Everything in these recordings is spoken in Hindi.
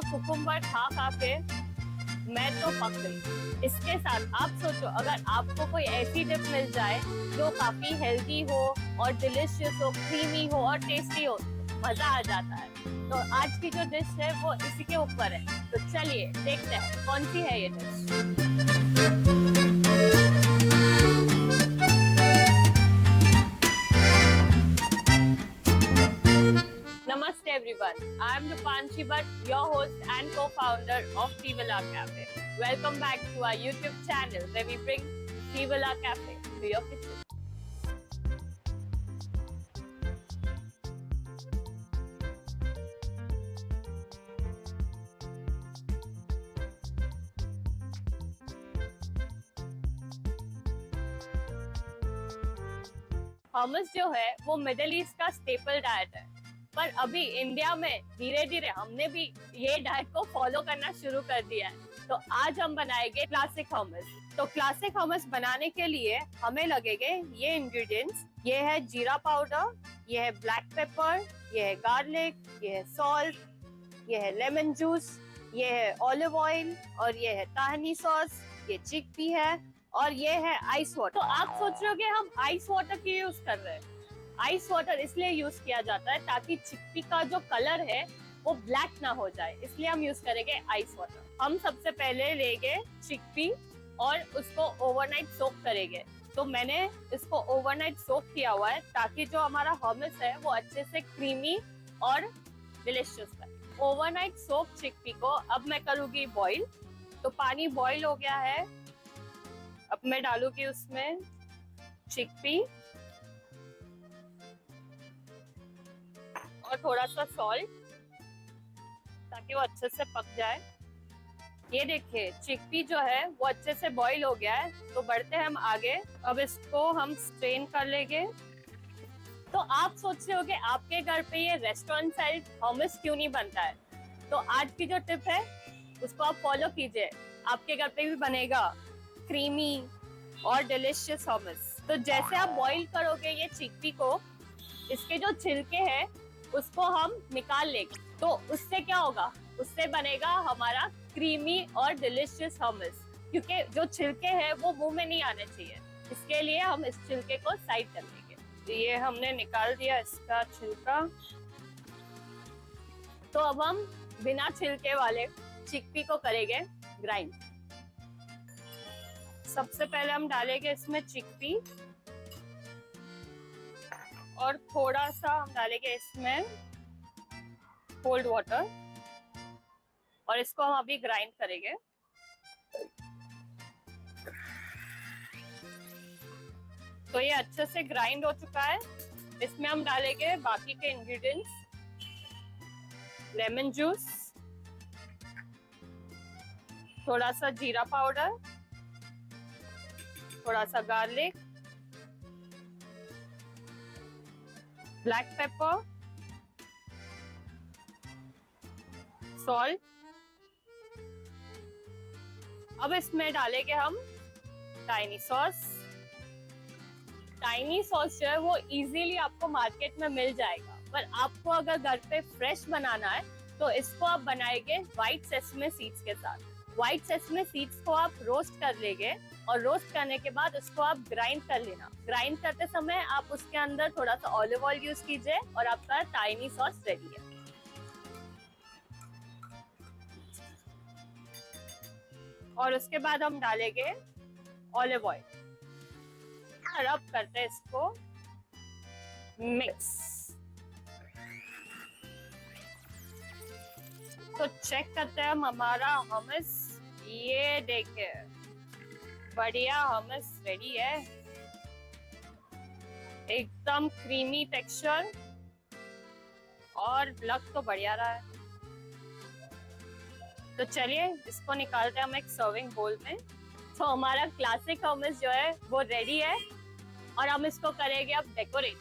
कुकुम्बर खा खा के मैं तो पक गई। इसके साथ आप सोचो, अगर आपको कोई ऐसी डिश मिल जाए जो काफी हेल्दी हो और डिलिशियस हो, क्रीमी हो और टेस्टी हो, मजा आ जाता है। तो आज की जो डिश है वो इसी के ऊपर है। तो चलिए देखते हैं कौन सी है ये dish. Namaste everyone. I am Rupanshi Bhatt, your host and co-founder of Trivilla Cafe. Welcome back to our YouTube channel where we bring Trivilla Cafe to your kitchen. hummus जो है वो मिडिल ईस्ट का स्टेपल डाइट है, पर अभी इंडिया में धीरे धीरे हमने भी ये डाइट को फॉलो करना शुरू कर दिया है। तो आज हम बनाएंगे क्लासिक hummus। तो क्लासिक hummus बनाने के लिए हमें लगेंगे ये इंग्रेडिएंट्स। ये है जीरा पाउडर, ये है ब्लैक पेपर, ये है गार्लिक, ये है सॉल्ट, ये है लेमन जूस, ये है ऑलिव ऑयल और ये है ताहनी सॉस, ये चिकपी है और ये है आइस वाटर। तो आप सोच रहे हो कि हम आइस वाटर क्यों यूज कर रहे हैं? आइस वाटर इसलिए यूज किया जाता है ताकि चिकपी का जो कलर है वो ब्लैक ना हो जाए, इसलिए हम यूज करेंगे आइस वाटर। हम सबसे पहले लेंगे चिकपी और उसको ओवरनाइट सोक करेंगे। तो मैंने इसको ओवरनाइट सोक किया हुआ है ताकि जो हमारा hummus है वो अच्छे से क्रीमी और डिलिशियस बने। ओवरनाइट सोक चिकपी को अब मैं करूंगी बॉईल। तो पानी बॉईल हो गया है, अब मैं डालूंगी उसमें चिकपी और थोड़ा सा सॉल्ट ताकि वो अच्छे से पक जाए। ये देखिए चिकपी जो है वो अच्छे से बॉईल हो गया है। तो बढ़ते हैं हम आगे। अब इसको हम स्ट्रेन कर लेंगे। तो आप सोच रहे हो कि आपके घर पे ये रेस्टोरेंट स्टाइल hummus क्यों नहीं बनता है? तो आज की जो टिप है उसको आप फॉलो कीजिए, आपके घर पे भी बनेगा क्रीमी और डिलिशियस hummus। तो जैसे आप बॉईल करोगे ये चिकपी को, इसके जो छिलके हैं उसको हम निकाल लेंगे। तो उससे क्या होगा? उससे बनेगा हमारा क्रीमी और डिलिशियस hummus, क्योंकि जो छिलके हैं वो मुंह में नहीं आने चाहिए, इसके लिए हम इस छिलके को साइड कर लेंगे। तो ये हमने निकाल दिया इसका छिलका। तो अब हम बिना छिलके वाले चिकपी को करेंगे ग्राइंड। सबसे पहले हम डालेंगे इसमें चिकपी और थोड़ा सा हम डालेंगे इसमें कोल्ड वाटर और इसको हम अभी ग्राइंड करेंगे। तो ये अच्छे से ग्राइंड हो चुका है। इसमें हम डालेंगे बाकी के इंग्रेडिएंट्स, लेमन जूस, थोड़ा सा जीरा पाउडर, थोड़ा सा गार्लिक, ब्लैक पेपर, सॉल्ट। अब इसमें डालेंगे हम टाइनी सॉस। टाइनी सॉस जो है वो इजीली आपको मार्केट में मिल जाएगा, पर आपको अगर घर पे फ्रेश बनाना है तो इसको आप बनाएंगे व्हाइट सेसमे सीड्स के साथ। व्हाइट सेसमे सीड्स को आप रोस्ट कर लेंगे और रोस्ट करने के बाद उसको आप ग्राइंड कर लेना। ग्राइंड करते समय आप उसके अंदर थोड़ा सा ऑलिव ऑयल यूज कीजिए और आपका टाइनी सॉस रेडी है। और उसके बाद हम डालेंगे ऑलिव ऑयल, रब करते हैं इसको मिक्स। तो चेक करते हैं हम हमारा hummus। ये देखिए बढ़िया hummus रेडी है, एकदम क्रीमी टेक्सचर और लग तो बढ़िया रहा है। तो चलिए इसको निकालते हैं हम एक सर्विंग बोल में। तो हमारा क्लासिक hummus जो है वो रेडी है और हम इसको करेंगे अब डेकोरेट।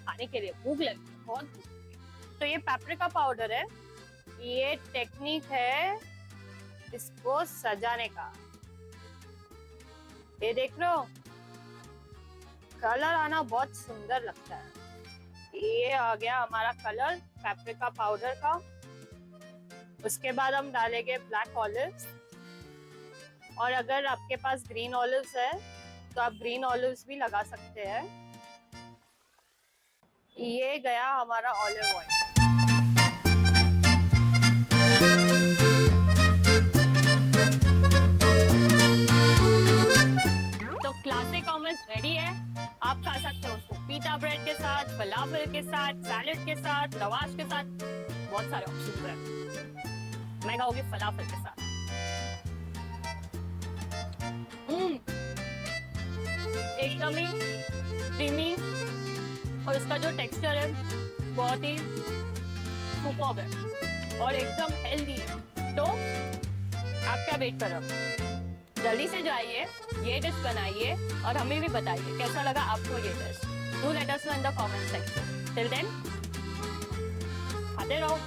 खाने के लिए भूख लगी, बहुत भूख लगी। तो ये पेपरिका पाउडर है, ये टेक्निक है इसको सजाने का। ये देख लो कलर आना बहुत सुंदर लगता है। ये आ गया हमारा कलर पेपरिका पाउडर का। उसके बाद हम डालेंगे ब्लैक ऑलिव्स, और अगर आपके पास ग्रीन ऑलिव्स है तो आप ग्रीन ऑलिव्स भी लगा सकते हैं। ये गया हमारा ऑलिव ऑयल। तो क्लासिक ऑमलेट रेडी है। आप खा सकते हो उसको पीटा ब्रेड के साथ, फलाफल के साथ, सैलेड के साथ, लवाश के साथ, बहुत सारे ऑप्शंस हैं। मैं खाऊंगी फलाफल के साथ। एकदम ही क्रीमी, और इसका जो टेक्सचर है बहुत ही सुपर्ब है और एकदम हेल्दी है। तो आप क्या वेट कर रहे हो, जल्दी से जाइए, ये डिश बनाइए और हमें भी बताइए कैसा लगा आपको ये dish. Do let us know in the comment section. Till then खाते रहो।